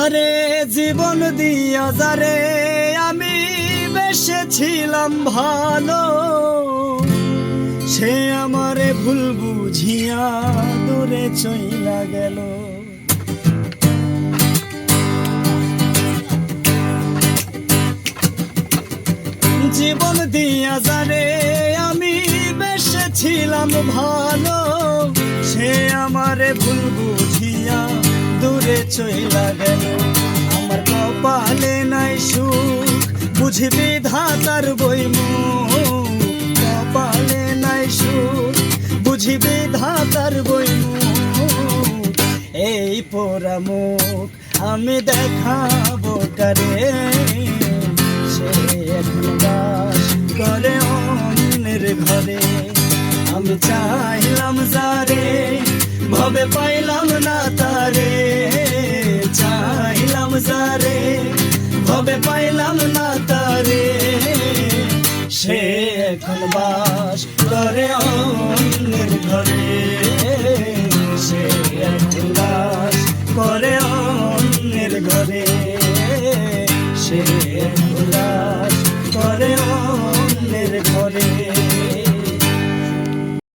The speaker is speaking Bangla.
আরে জীবন দিয়া যারে আমি বেসেছিলাম ভালো, সে আমারে ভুল বুঝিয়া দূরে চইলা গেল। জীবন দিয়া যারে আমি বেসেছিলাম ভালো, সে আমারে ভুল বুঝিয়া দূরে চইলা গেল। আমার কপালে নাই সুখ বুঝি বিধাতার বইমুখ, কপালে নাই সুখ বুঝি বিধাতার বইমুখ। এই পোড়া মুখ আমি দেখাবো কারে, সে এখন বাস করে অন্যের ঘরে। আমি চাইলাম যারে ভবে পাইলাম না তারে, চাইলাম যারে ভবে পাইলাম না তারে। সে এখন বাস করে অন্যের ঘরে।